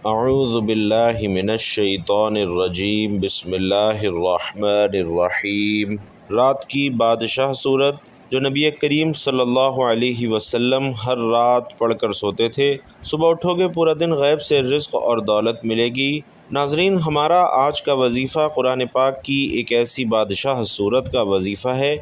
اعوذ باللہ من الشیطان الرجیم بسم اللہ الرحمن الرحیم۔ رات کی بادشاہ سورت جو نبی کریم صلی اللہ علیہ وسلم ہر رات پڑھ کر سوتے تھے۔ صبح اٹھو گے پورا دن غیب سے رزق اور دولت ملے گی۔ ناظرین، ہمارا آج کا وظیفہ قرآن پاک کی ایک ایسی بادشاہ سورت کا وظیفہ ہے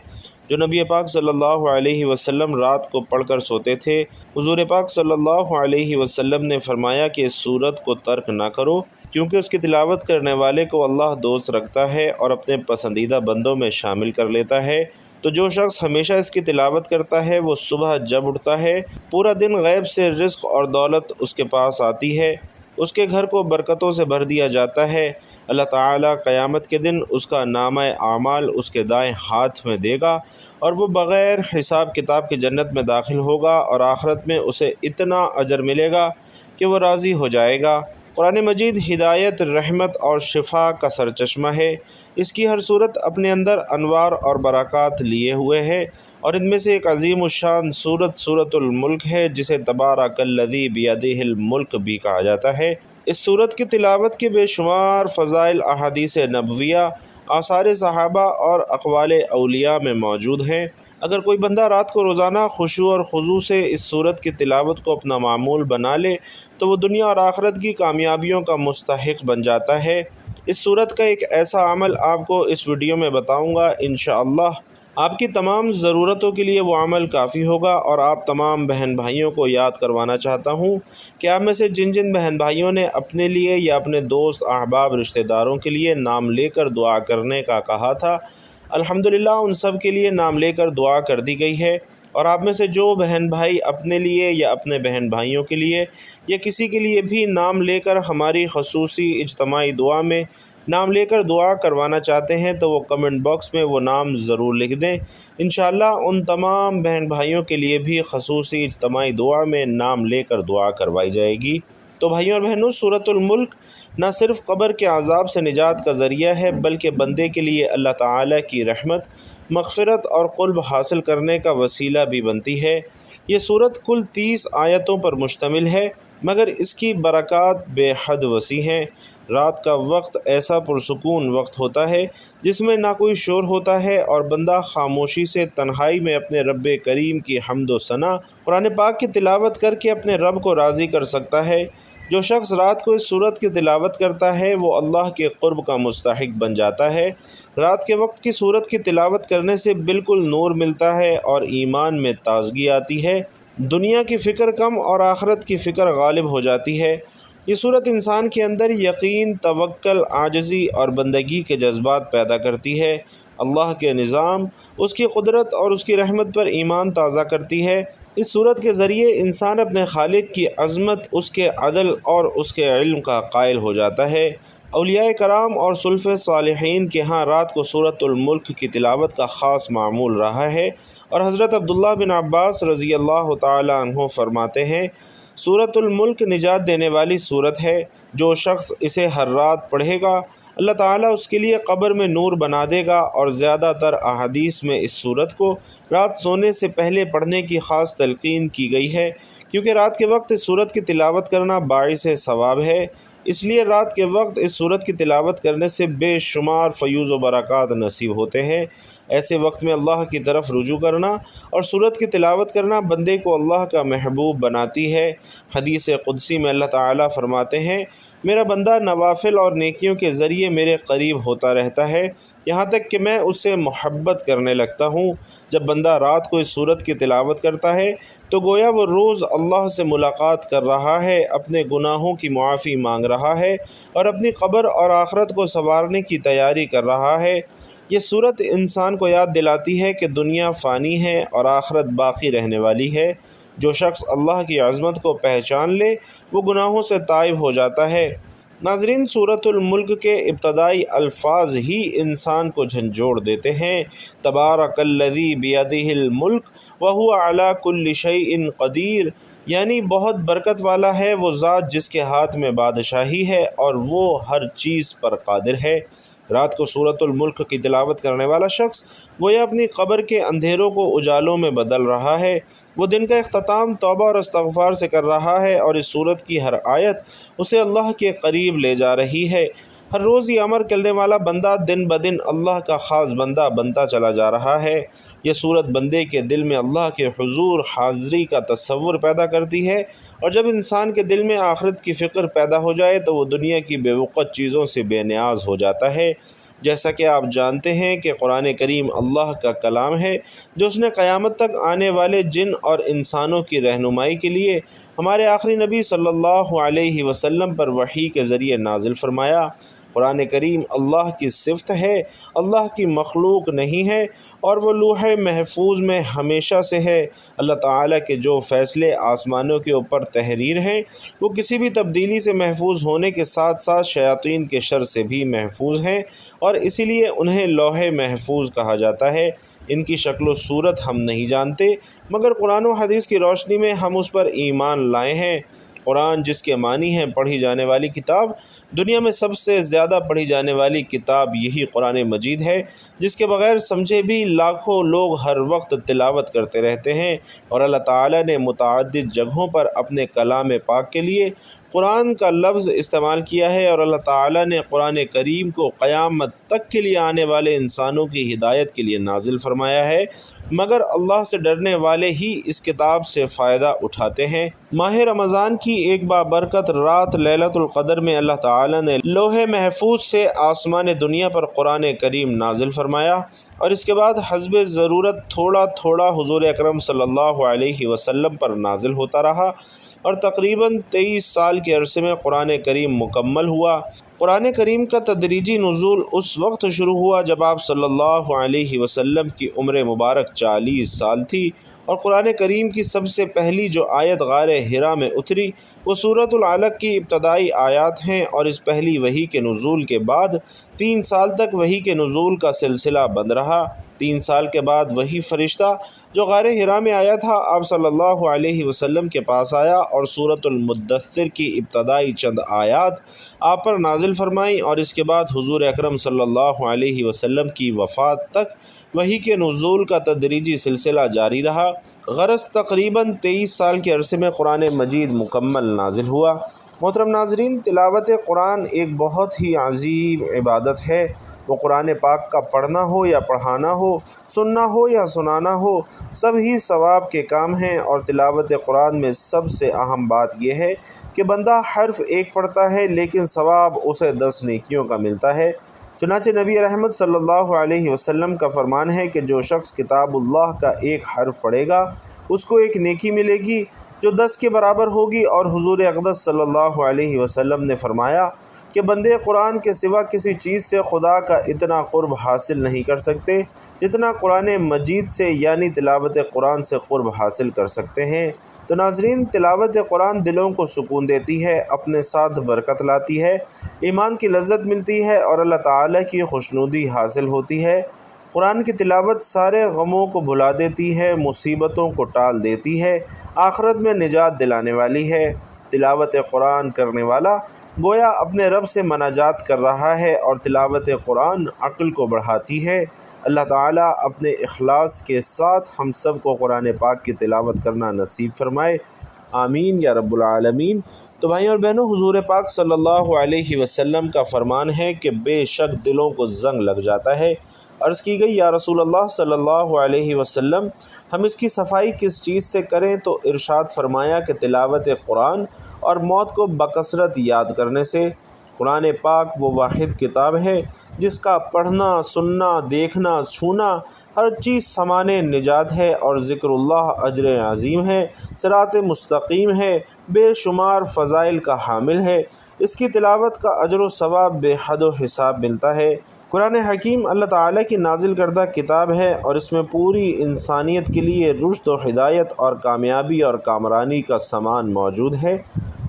جو نبی پاک صلی اللہ علیہ وسلم رات کو پڑھ کر سوتے تھے۔ حضور پاک صلی اللہ علیہ وسلم نے فرمایا کہ اس سورت کو ترک نہ کرو، کیونکہ اس کی تلاوت کرنے والے کو اللہ دوست رکھتا ہے اور اپنے پسندیدہ بندوں میں شامل کر لیتا ہے۔ تو جو شخص ہمیشہ اس کی تلاوت کرتا ہے وہ صبح جب اٹھتا ہے پورا دن غیب سے رزق اور دولت اس کے پاس آتی ہے، اس کے گھر کو برکتوں سے بھر دیا جاتا ہے۔ اللہ تعالیٰ قیامت کے دن اس کا نامہ اعمال اس کے دائیں ہاتھ میں دے گا اور وہ بغیر حساب کتاب کے جنت میں داخل ہوگا، اور آخرت میں اسے اتنا اجر ملے گا کہ وہ راضی ہو جائے گا۔ قرآن مجید ہدایت، رحمت اور شفا کا سرچشمہ ہے۔ اس کی ہر صورت اپنے اندر انوار اور برکات لیے ہوئے ہے، اور ان میں سے ایک عظیم الشان سورت الملک ہے، جسے تبارک الذی بیدہ الملک بھی کہا جاتا ہے۔ اس سورت کی تلاوت کے بے شمار فضائل احادیث نبویہ، آثار صحابہ اور اقوال اولیاء میں موجود ہیں۔ اگر کوئی بندہ رات کو روزانہ خشوع اور خضوع سے اس سورت کی تلاوت کو اپنا معمول بنا لے تو وہ دنیا اور آخرت کی کامیابیوں کا مستحق بن جاتا ہے۔ اس سورت کا ایک ایسا عمل آپ کو اس ویڈیو میں بتاؤں گا، انشاءاللہ آپ کی تمام ضرورتوں کے لیے وہ عمل کافی ہوگا۔ اور آپ تمام بہن بھائیوں کو یاد کروانا چاہتا ہوں کہ آپ میں سے جن بہن بھائیوں نے اپنے لیے یا اپنے دوست احباب رشتہ داروں کے لیے نام لے کر دعا کرنے کا کہا تھا، الحمدللہ ان سب کے لیے نام لے کر دعا کر دی گئی ہے۔ اور آپ میں سے جو بہن بھائی اپنے لیے یا اپنے بہن بھائیوں کے لیے یا کسی کے لیے بھی نام لے کر ہماری خصوصی اجتماعی دعا میں نام لے کر دعا کروانا چاہتے ہیں تو وہ کمنٹ باکس میں وہ نام ضرور لکھ دیں۔ انشاءاللہ ان تمام بہن بھائیوں کے لیے بھی خصوصی اجتماعی دعا میں نام لے کر دعا کروائی جائے گی۔ تو بھائیوں اور بہنوں، سورۃ الملک نہ صرف قبر کے عذاب سے نجات کا ذریعہ ہے، بلکہ بندے کے لیے اللہ تعالیٰ کی رحمت، مغفرت اور قرب حاصل کرنے کا وسیلہ بھی بنتی ہے۔ یہ سورت کل 30 آیتوں پر مشتمل ہے، مگر اس کی برکات بے حد وسیع ہیں۔ رات کا وقت ایسا پرسکون وقت ہوتا ہے جس میں نہ کوئی شور ہوتا ہے، اور بندہ خاموشی سے تنہائی میں اپنے رب کریم کی حمد و ثنا، قرآن پاک کی تلاوت کر کے اپنے رب کو راضی کر سکتا ہے۔ جو شخص رات کو اس سورت کی تلاوت کرتا ہے وہ اللہ کے قرب کا مستحق بن جاتا ہے۔ رات کے وقت کی سورت کی تلاوت کرنے سے بالکل نور ملتا ہے اور ایمان میں تازگی آتی ہے، دنیا کی فکر کم اور آخرت کی فکر غالب ہو جاتی ہے۔ یہ سورت انسان کے اندر یقین، توکل، عاجزی اور بندگی کے جذبات پیدا کرتی ہے۔ اللہ کے نظام، اس کی قدرت اور اس کی رحمت پر ایمان تازہ کرتی ہے۔ اس سورت کے ذریعے انسان اپنے خالق کی عظمت، اس کے عدل اور اس کے علم کا قائل ہو جاتا ہے۔ اولیاء کرام اور سلف صالحین کے ہاں رات کو سورۃ الملک کی تلاوت کا خاص معمول رہا ہے، اور حضرت عبداللہ بن عباس رضی اللہ تعالی عنہ فرماتے ہیں، سورۃ الملک نجات دینے والی سورت ہے۔ جو شخص اسے ہر رات پڑھے گا اللہ تعالیٰ اس کے لیے قبر میں نور بنا دے گا، اور زیادہ تر احادیث میں اس سورت کو رات سونے سے پہلے پڑھنے کی خاص تلقین کی گئی ہے، کیونکہ رات کے وقت اس سورت کی تلاوت کرنا باعث ثواب ہے۔ اس لیے رات کے وقت اس سورت کی تلاوت کرنے سے بے شمار فیوز و برکات نصیب ہوتے ہیں۔ ایسے وقت میں اللہ کی طرف رجوع کرنا اور سورت کی تلاوت کرنا بندے کو اللہ کا محبوب بناتی ہے۔ حدیث قدسی میں اللہ تعالیٰ فرماتے ہیں، میرا بندہ نوافل اور نیکیوں کے ذریعے میرے قریب ہوتا رہتا ہے، یہاں تک کہ میں اس سے محبت کرنے لگتا ہوں۔ جب بندہ رات کو اس سورت کی تلاوت کرتا ہے تو گویا وہ روز اللہ سے ملاقات کر رہا ہے، اپنے گناہوں کی معافی مانگ رہا ہے اور اپنی قبر اور آخرت کو سنوارنے کی تیاری کر رہا ہے۔ یہ سورت انسان کو یاد دلاتی ہے کہ دنیا فانی ہے اور آخرت باقی رہنے والی ہے۔ جو شخص اللہ کی عظمت کو پہچان لے وہ گناہوں سے تائب ہو جاتا ہے۔ ناظرین، سورۃ الملک کے ابتدائی الفاظ ہی انسان کو جھنجھوڑ دیتے ہیں۔ تبارک الذی بیدہ الملک وہو علی کل شیء قدیر، یعنی بہت برکت والا ہے وہ ذات جس کے ہاتھ میں بادشاہی ہے اور وہ ہر چیز پر قادر ہے۔ رات کو سورۃ الملک کی تلاوت کرنے والا شخص گویا اپنی قبر کے اندھیروں کو اجالوں میں بدل رہا ہے۔ وہ دن کا اختتام توبہ اور استغفار سے کر رہا ہے، اور اس سورت کی ہر آیت اسے اللہ کے قریب لے جا رہی ہے۔ ہر روز یہ عمل کرنے والا بندہ دن بدن اللہ کا خاص بندہ بنتا چلا جا رہا ہے۔ یہ سورت بندے کے دل میں اللہ کے حضور حاضری کا تصور پیدا کرتی ہے، اور جب انسان کے دل میں آخرت کی فکر پیدا ہو جائے تو وہ دنیا کی بے وقت چیزوں سے بے نیاز ہو جاتا ہے۔ جیسا کہ آپ جانتے ہیں کہ قرآن کریم اللہ کا کلام ہے، جو اس نے قیامت تک آنے والے جن اور انسانوں کی رہنمائی کے لیے ہمارے آخری نبی صلی اللہ علیہ وسلم پر وحی کے ذریعے نازل فرمایا۔ قرآن کریم اللہ کی صفت ہے، اللہ کی مخلوق نہیں ہے، اور وہ لوح محفوظ میں ہمیشہ سے ہے۔ اللہ تعالیٰ کے جو فیصلے آسمانوں کے اوپر تحریر ہیں وہ کسی بھی تبدیلی سے محفوظ ہونے کے ساتھ ساتھ شیاطین کے شر سے بھی محفوظ ہیں، اور اسی لیے انہیں لوح محفوظ کہا جاتا ہے۔ ان کی شکل و صورت ہم نہیں جانتے، مگر قرآن و حدیث کی روشنی میں ہم اس پر ایمان لائے ہیں۔ قرآن، جس کے معنی ہیں پڑھی جانے والی کتاب، دنیا میں سب سے زیادہ پڑھی جانے والی کتاب یہی قرآن مجید ہے، جس کے بغیر سمجھے بھی لاکھوں لوگ ہر وقت تلاوت کرتے رہتے ہیں، اور اللہ تعالیٰ نے متعدد جگہوں پر اپنے کلام پاک کے لیے قرآن کا لفظ استعمال کیا ہے، اور اللہ تعالیٰ نے قرآن کریم کو قیامت تک کے لیے آنے والے انسانوں کی ہدایت کے لیے نازل فرمایا ہے، مگر اللہ سے ڈرنے والے ہی اس کتاب سے فائدہ اٹھاتے ہیں۔ ماہ رمضان کی ایک بابرکت رات لیلۃ القدر میں اللہ تعالیٰ نے لوح محفوظ سے آسمان دنیا پر قرآن کریم نازل فرمایا، اور اس کے بعد حسب ضرورت تھوڑا تھوڑا حضور اکرم صلی اللہ علیہ وسلم پر نازل ہوتا رہا، اور تقریباً 23 سال کے عرصے میں قرآن کریم مکمل ہوا۔ قرآن کریم کا تدریجی نزول اس وقت شروع ہوا جب آپ صلی اللہ علیہ وسلم کی عمر مبارک 40 سال تھی، اور قرآن کریم کی سب سے پہلی جو آیت غار حرا میں اتری وہ سورۃ العلق کی ابتدائی آیات ہیں، اور اس پہلی وحی کے نزول کے بعد 3 سال تک وحی کے نزول کا سلسلہ بند رہا۔ 3 سال کے بعد وہی فرشتہ جو غار حرا میں آیا تھا آپ صلی اللہ علیہ وسلم کے پاس آیا، اور سورۃ المدثر کی ابتدائی چند آیات آپ پر نازل فرمائیں، اور اس کے بعد حضور اکرم صلی اللہ علیہ وسلم کی وفات تک وحی کے نزول کا تدریجی سلسلہ جاری رہا۔ غرض تقریباً 23 سال کے عرصے میں قرآن مجید مکمل نازل ہوا۔ محترم ناظرین، تلاوت قرآن ایک بہت ہی عظیم عبادت ہے۔ وہ قرآن پاک کا پڑھنا ہو یا پڑھانا ہو، سننا ہو یا سنانا ہو، سب ہی ثواب کے کام ہیں، اور تلاوت قرآن میں سب سے اہم بات یہ ہے کہ بندہ حرف ایک پڑھتا ہے لیکن ثواب اسے 10 نیکیوں کا ملتا ہے۔ چنانچہ نبی رحمت صلی اللہ علیہ وسلم کا فرمان ہے کہ جو شخص کتاب اللہ کا ایک حرف پڑھے گا اس کو ایک نیکی ملے گی جو 10 کے برابر ہوگی، اور حضور اقدس صلی اللہ علیہ وسلم نے فرمایا کہ بندے قرآن کے سوا کسی چیز سے خدا کا اتنا قرب حاصل نہیں کر سکتے جتنا قرآن مجید سے یعنی تلاوت قرآن سے قرب حاصل کر سکتے ہیں۔ تو ناظرین، تلاوت قرآن دلوں کو سکون دیتی ہے، اپنے ساتھ برکت لاتی ہے، ایمان کی لذت ملتی ہے، اور اللہ تعالیٰ کی خوشنودی حاصل ہوتی ہے۔ قرآن کی تلاوت سارے غموں کو بھلا دیتی ہے، مصیبتوں کو ٹال دیتی ہے، آخرت میں نجات دلانے والی ہے۔ تلاوت قرآن کرنے والا گویا اپنے رب سے مناجات کر رہا ہے، اور تلاوت قرآن عقل کو بڑھاتی ہے۔ اللہ تعالیٰ اپنے اخلاص کے ساتھ ہم سب کو قرآن پاک کی تلاوت کرنا نصیب فرمائے، آمین یا رب العالمین۔ تو بھائیوں اور بہنوں، حضور پاک صلی اللہ علیہ وسلم کا فرمان ہے کہ بے شک دلوں کو زنگ لگ جاتا ہے۔ عرض کی گئی، یا رسول اللہ صلی اللہ علیہ وسلم، ہم اس کی صفائی کس چیز سے کریں؟ تو ارشاد فرمایا کہ تلاوت قرآن اور موت کو بکثرت یاد کرنے سے۔ قرآن پاک وہ واحد کتاب ہے جس کا پڑھنا، سننا، دیکھنا، چھونا ہر چیز سامان نجات ہے، اور ذکر اللہ اجر عظیم ہے، صراط مستقیم ہے، بے شمار فضائل کا حامل ہے۔ اس کی تلاوت کا اجر و ثواب بے حد و حساب ملتا ہے۔ قرآن حکیم اللہ تعالیٰ کی نازل کردہ کتاب ہے، اور اس میں پوری انسانیت کے لیے رشد و ہدایت اور کامیابی اور کامرانی کا سامان موجود ہے۔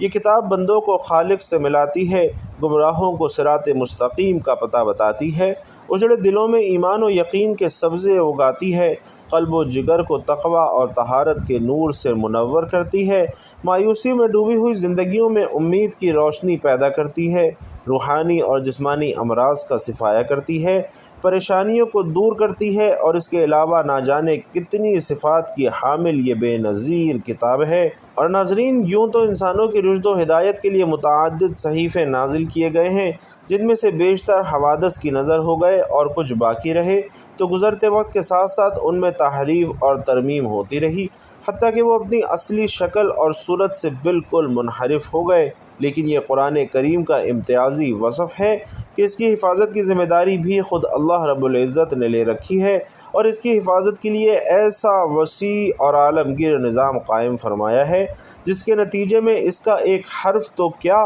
یہ کتاب بندوں کو خالق سے ملاتی ہے، گمراہوں کو صراط مستقیم کا پتہ بتاتی ہے، اجڑے دلوں میں ایمان و یقین کے سبزے اگاتی ہے، قلب و جگر کو تقوی اور طہارت کے نور سے منور کرتی ہے، مایوسی میں ڈوبی ہوئی زندگیوں میں امید کی روشنی پیدا کرتی ہے، روحانی اور جسمانی امراض کا صفایا کرتی ہے، پریشانیوں کو دور کرتی ہے، اور اس کے علاوہ نہ جانے کتنی صفات کی حامل یہ بے نظیر کتاب ہے۔ اور ناظرین، یوں تو انسانوں کی رشد و ہدایت کے لیے متعدد صحیفے نازل کیے گئے ہیں، جن میں سے بیشتر حوادث کی نظر ہو گئے اور کچھ باقی رہے، تو گزرتے وقت کے ساتھ ساتھ ان میں تحریف اور ترمیم ہوتی رہی، حتیٰ کہ وہ اپنی اصلی شکل اور صورت سے بالکل منحرف ہو گئے۔ لیکن یہ قرآن کریم کا امتیازی وصف ہے کہ اس کی حفاظت کی ذمہ داری بھی خود اللہ رب العزت نے لے رکھی ہے، اور اس کی حفاظت کے لیے ایسا وسیع اور عالمگیر نظام قائم فرمایا ہے جس کے نتیجے میں اس کا ایک حرف تو کیا،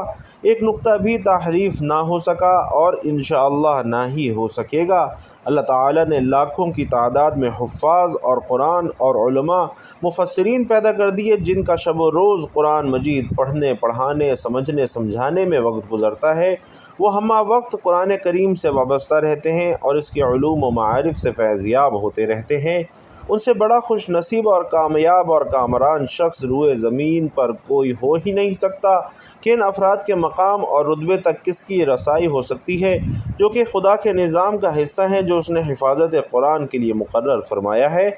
ایک نقطہ بھی تحریف نہ ہو سکا اور انشاءاللہ نہ ہی ہو سکے گا۔ اللہ تعالیٰ نے لاکھوں کی تعداد میں حفاظ اور قرآن اور علماء مفسرین پیدا کر دیے، جن کا شب و روز قرآن مجید پڑھنے، پڑھانے، سمجھنے، سمجھانے میں وقت گزرتا ہے۔ وہ ہمہ وقت قرآن کریم سے وابستہ رہتے ہیں اور اس کے علوم و معارف سے فیض یاب ہوتے رہتے ہیں۔ ان سے بڑا خوش نصیب اور کامیاب اور کامران شخص روئے زمین پر کوئی ہو ہی نہیں سکتا کہ ان افراد کے مقام اور رتبے تک کس کی رسائی ہو سکتی ہے، جو کہ خدا کے نظام کا حصہ ہیں جو اس نے حفاظت قرآن کے لیے مقرر فرمایا ہے۔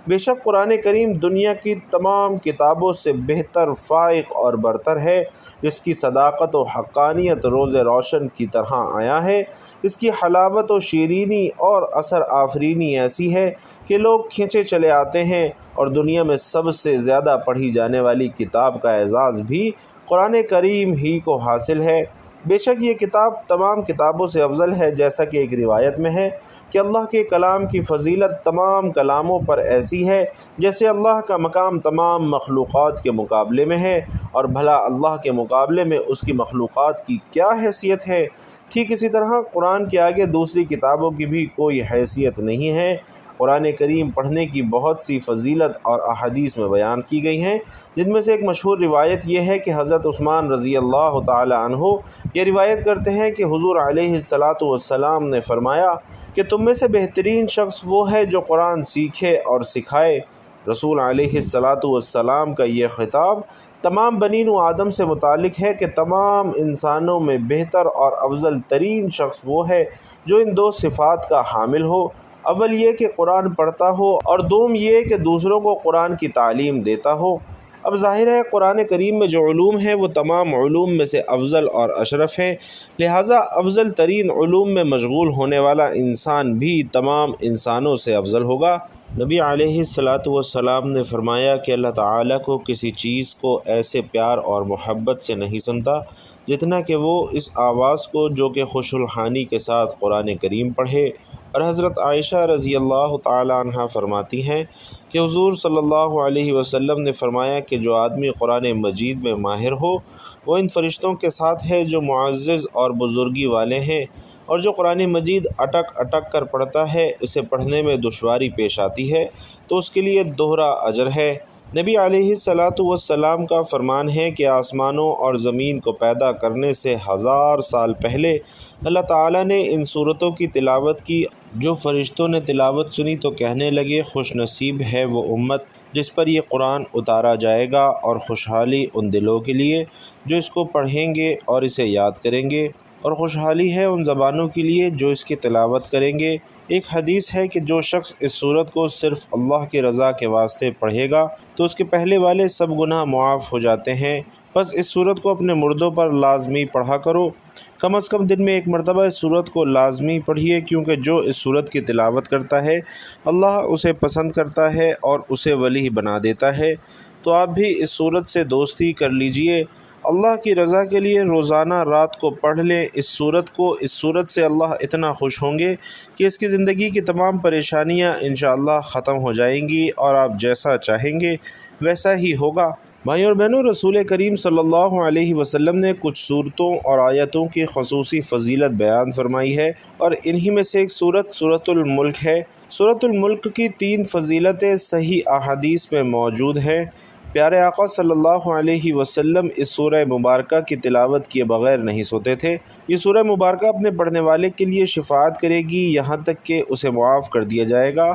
بے شک قرآن کریم دنیا کی تمام کتابوں سے بہتر، فائق اور برتر ہے، جس کی صداقت و حقانیت روز روشن کی طرح آیا ہے۔ اس کی حلاوت و شیرینی اور اثر آفرینی ایسی ہے کہ لوگ کھینچے چلے آتے ہیں، اور دنیا میں سب سے زیادہ پڑھی جانے والی کتاب کا اعزاز بھی قرآن کریم ہی کو حاصل ہے۔ بے شک یہ کتاب تمام کتابوں سے افضل ہے، جیسا کہ ایک روایت میں ہے کہ اللہ کے کلام کی فضیلت تمام کلاموں پر ایسی ہے جیسے اللہ کا مقام تمام مخلوقات کے مقابلے میں ہے، اور بھلا اللہ کے مقابلے میں اس کی مخلوقات کی کیا حیثیت ہے۔ ٹھیک اسی طرح قرآن کے آگے دوسری کتابوں کی بھی کوئی حیثیت نہیں ہے۔ قرآن کریم پڑھنے کی بہت سی فضیلت اور احادیث میں بیان کی گئی ہیں، جن میں سے ایک مشہور روایت یہ ہے کہ حضرت عثمان رضی اللہ تعالی عنہ یہ روایت کرتے ہیں کہ حضور علیہ الصلاۃ والسلام نے فرمایا کہ تم میں سے بہترین شخص وہ ہے جو قرآن سیکھے اور سکھائے۔ رسول علیہ الصلاۃ والسلام کا یہ خطاب تمام بنین و آدم سے متعلق ہے کہ تمام انسانوں میں بہتر اور افضل ترین شخص وہ ہے جو ان دو صفات کا حامل ہو، اول یہ کہ قرآن پڑھتا ہو، اور دوم یہ کہ دوسروں کو قرآن کی تعلیم دیتا ہو۔ اب ظاہر ہے قرآن کریم میں جو علوم ہیں وہ تمام علوم میں سے افضل اور اشرف ہیں، لہٰذا افضل ترین علوم میں مشغول ہونے والا انسان بھی تمام انسانوں سے افضل ہوگا۔ نبی علیہ الصلاۃ والسلام نے فرمایا کہ اللہ تعالیٰ کو کسی چیز کو ایسے پیار اور محبت سے نہیں سنتا جتنا کہ وہ اس آواز کو جو کہ خوش الحانی کے ساتھ قرآن کریم پڑھے۔ اور حضرت عائشہ رضی اللہ تعالی عنہ فرماتی ہیں کہ حضور صلی اللہ علیہ وسلم نے فرمایا کہ جو آدمی قرآن مجید میں ماہر ہو وہ ان فرشتوں کے ساتھ ہے جو معزز اور بزرگی والے ہیں، اور جو قرآن مجید اٹک اٹک کر پڑھتا ہے، اسے پڑھنے میں دشواری پیش آتی ہے تو اس کے لیے دوہرا اجر ہے۔ نبی علیہ الصلاۃ والسلام کا فرمان ہے کہ آسمانوں اور زمین کو پیدا کرنے سے 1000 سال پہلے اللہ تعالیٰ نے ان صورتوں کی تلاوت کی۔ جو فرشتوں نے تلاوت سنی تو کہنے لگے خوش نصیب ہے وہ امت جس پر یہ قرآن اتارا جائے گا، اور خوشحالی ان دلوں کے لیے جو اس کو پڑھیں گے اور اسے یاد کریں گے، اور خوشحالی ہے ان زبانوں کے لیے جو اس کی تلاوت کریں گے۔ ایک حدیث ہے کہ جو شخص اس صورت کو صرف اللہ کی رضا کے واسطے پڑھے گا تو اس کے پہلے والے سب گناہ معاف ہو جاتے ہیں۔ بس اس صورت کو اپنے مردوں پر لازمی پڑھا کرو، کم از کم دن میں ایک مرتبہ اس صورت کو لازمی پڑھیے، کیونکہ جو اس صورت کی تلاوت کرتا ہے اللہ اسے پسند کرتا ہے اور اسے ولی بنا دیتا ہے۔ تو آپ بھی اس صورت سے دوستی کر لیجئے، اللہ کی رضا کے لیے روزانہ رات کو پڑھ لیں اس صورت کو۔ اس صورت سے اللہ اتنا خوش ہوں گے کہ اس کی زندگی کی تمام پریشانیاں انشاءاللہ ختم ہو جائیں گی، اور آپ جیسا چاہیں گے ویسا ہی ہوگا۔ بھائیو اور بہنوں، رسول کریم صلی اللہ علیہ وسلم نے کچھ صورتوں اور آیتوں کی خصوصی فضیلت بیان فرمائی ہے، اور انہی میں سے ایک سورۃ الملک ہے۔ سورۃ الملک کی 3 فضیلتیں صحیح احادیث میں موجود ہیں۔ پیارے آقا صلی اللہ علیہ وسلم اس سورہ مبارکہ کی تلاوت کیے بغیر نہیں سوتے تھے۔ یہ سورہ مبارکہ اپنے پڑھنے والے کے لیے شفاعت کرے گی یہاں تک کہ اسے معاف کر دیا جائے گا۔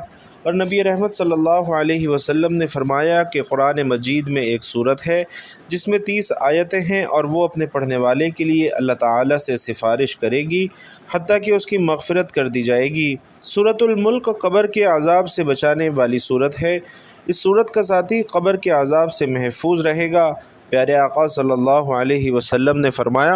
اور نبی رحمت صلی اللہ علیہ وسلم نے فرمایا کہ قرآن مجید میں ایک سورت ہے جس میں 30 آیتیں ہیں اور وہ اپنے پڑھنے والے کے لیے اللہ تعالیٰ سے سفارش کرے گی حتیٰ کہ اس کی مغفرت کر دی جائے گی۔ سورۃ الملک قبر کے عذاب سے بچانے والی سورت ہے۔ اس سورت کا ساتھی قبر کے عذاب سے محفوظ رہے گا۔ پیارے آقا صلی اللہ علیہ وسلم نے فرمایا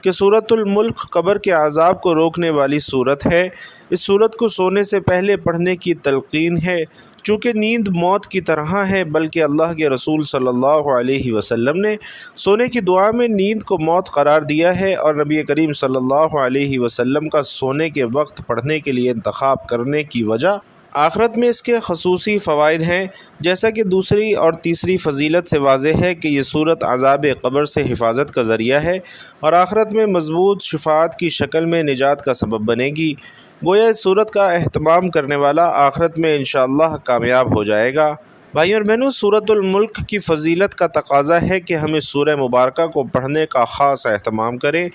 کہ سورۃ الملک قبر کے عذاب کو روکنے والی سورت ہے۔ اس سورت کو سونے سے پہلے پڑھنے کی تلقین ہے۔ چونکہ نیند موت کی طرح ہے، بلکہ اللہ کے رسول صلی اللہ علیہ وسلم نے سونے کی دعا میں نیند کو موت قرار دیا ہے، اور نبی کریم صلی اللہ علیہ وسلم کا سونے کے وقت پڑھنے کے لیے انتخاب کرنے کی وجہ آخرت میں اس کے خصوصی فوائد ہیں، جیسا کہ دوسری اور تیسری فضیلت سے واضح ہے کہ یہ سورت عذاب قبر سے حفاظت کا ذریعہ ہے اور آخرت میں مضبوط شفاعت کی شکل میں نجات کا سبب بنے گی۔ گویا اس سورت کا اہتمام کرنے والا آخرت میں انشاءاللہ کامیاب ہو جائے گا۔ بھائیو اور بہنوں، سورۃ الملک کی فضیلت کا تقاضا ہے کہ ہم اس سورہ مبارکہ کو پڑھنے کا خاص اہتمام کریں۔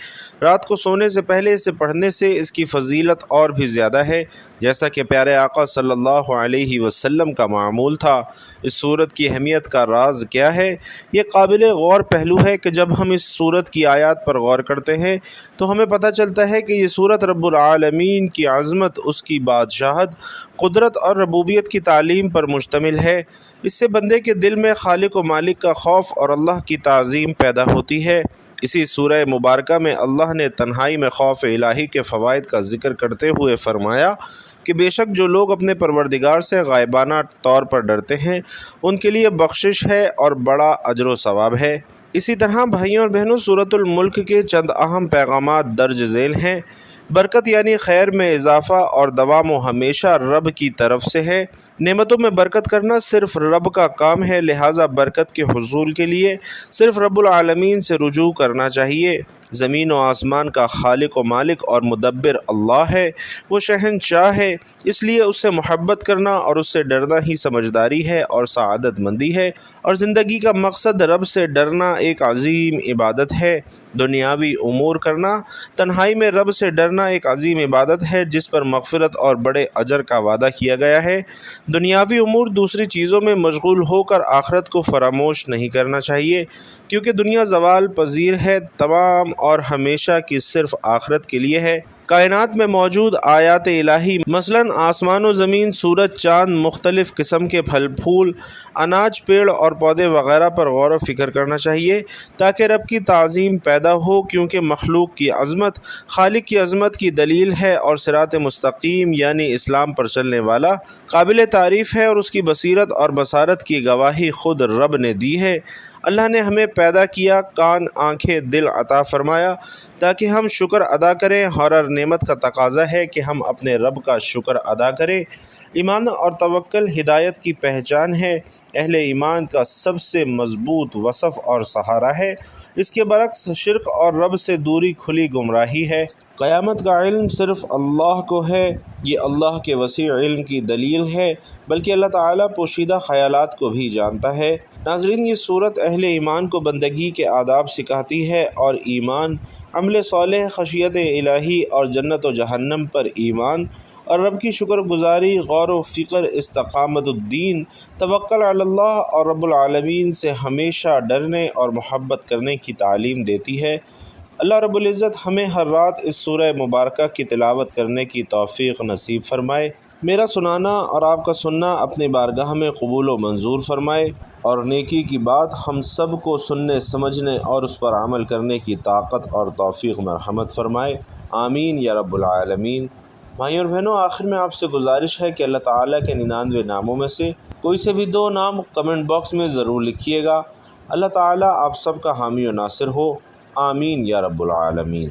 رات کو سونے سے پہلے اسے پڑھنے سے اس کی فضیلت اور بھی زیادہ ہے، جیسا کہ پیارے آقا صلی اللہ علیہ وسلم کا معمول تھا۔ اس سورت کی اہمیت کا راز کیا ہے؟ یہ قابل غور پہلو ہے کہ جب ہم اس سورت کی آیات پر غور کرتے ہیں تو ہمیں پتہ چلتا ہے کہ یہ سورت رب العالمین کی عظمت، اس کی بادشاہت، قدرت اور ربوبیت کی تعلیم پر مشتمل ہے۔ اس سے بندے کے دل میں خالق و مالک کا خوف اور اللہ کی تعظیم پیدا ہوتی ہے۔ اسی سورہ مبارکہ میں اللہ نے تنہائی میں خوف الہی کے فوائد کا ذکر کرتے ہوئے فرمایا کہ بے شک جو لوگ اپنے پروردگار سے غائبانہ طور پر ڈرتے ہیں ان کے لیے بخشش ہے اور بڑا اجر و ثواب ہے۔ اسی طرح بھائیوں اور بہنوں، سورۃ الملک کے چند اہم پیغامات درج ذیل ہیں۔ برکت یعنی خیر میں اضافہ اور دوام و ہمیشہ رب کی طرف سے ہے۔ نعمتوں میں برکت کرنا صرف رب کا کام ہے، لہٰذا برکت کے حصول کے لیے صرف رب العالمین سے رجوع کرنا چاہیے۔ زمین و آسمان کا خالق و مالک اور مدبر اللہ ہے، وہ شہنشاہ ہے، اس لیے اس سے محبت کرنا اور اس سے ڈرنا ہی سمجھداری ہے اور سعادت مندی ہے، اور زندگی کا مقصد رب سے ڈرنا ایک عظیم عبادت ہے۔ دنیاوی امور کرنا، تنہائی میں رب سے ڈرنا ایک عظیم عبادت ہے جس پر مغفرت اور بڑے اجر کا وعدہ کیا گیا ہے۔ دنیاوی امور دوسری چیزوں میں مشغول ہو کر آخرت کو فراموش نہیں کرنا چاہیے، کیونکہ دنیا زوال پذیر ہے، تمام اور ہمیشہ کی صرف آخرت کے لیے ہے۔ کائنات میں موجود آیات الہی مثلاً آسمان و زمین، سورج، چاند، مختلف قسم کے پھل پھول، اناج، پیڑ اور پودے وغیرہ پر غور و فکر کرنا چاہیے تاکہ رب کی تعظیم پیدا ہو، کیونکہ مخلوق کی عظمت خالق کی عظمت کی دلیل ہے اور صراط مستقیم یعنی اسلام پر چلنے والا قابل تعریف ہے، اور اس کی بصیرت اور بصارت کی گواہی خود رب نے دی ہے۔ اللہ نے ہمیں پیدا کیا، کان، آنکھیں، دل عطا فرمایا تاکہ ہم شکر ادا کریں۔ ہر نعمت کا تقاضا ہے کہ ہم اپنے رب کا شکر ادا کریں۔ ایمان اور توکل ہدایت کی پہچان ہے، اہل ایمان کا سب سے مضبوط وصف اور سہارا ہے۔ اس کے برعکس شرک اور رب سے دوری کھلی گمراہی ہے۔ قیامت کا علم صرف اللہ کو ہے، یہ اللہ کے وسیع علم کی دلیل ہے، بلکہ اللہ تعالیٰ پوشیدہ خیالات کو بھی جانتا ہے۔ ناظرین، یہ سورت اہل ایمان کو بندگی کے آداب سکھاتی ہے، اور ایمان، عمل صالح، خشیت الہی اور جنت و جہنم پر ایمان، اور رب کی شکر گزاری، غور و فکر، استقامت الدین، توکل علی اللہ اور رب العالمین سے ہمیشہ ڈرنے اور محبت کرنے کی تعلیم دیتی ہے۔ اللہ رب العزت ہمیں ہر رات اس سورہ مبارکہ کی تلاوت کرنے کی توفیق نصیب فرمائے۔ میرا سنانا اور آپ کا سننا اپنی بارگاہ میں قبول و منظور فرمائے، اور نیکی کی بات ہم سب کو سننے، سمجھنے اور اس پر عمل کرنے کی طاقت اور توفیق مرحمت فرمائے، آمین یا رب العالمین۔ بھائیوں اور بہنوں، آخر میں آپ سے گزارش ہے کہ اللہ تعالیٰ کے 99 ناموں میں سے کوئی سے بھی 2 نام کمنٹ باکس میں ضرور لکھیے گا۔ اللہ تعالیٰ آپ سب کا حامی و ناصر ہو، آمین یا رب العالمین۔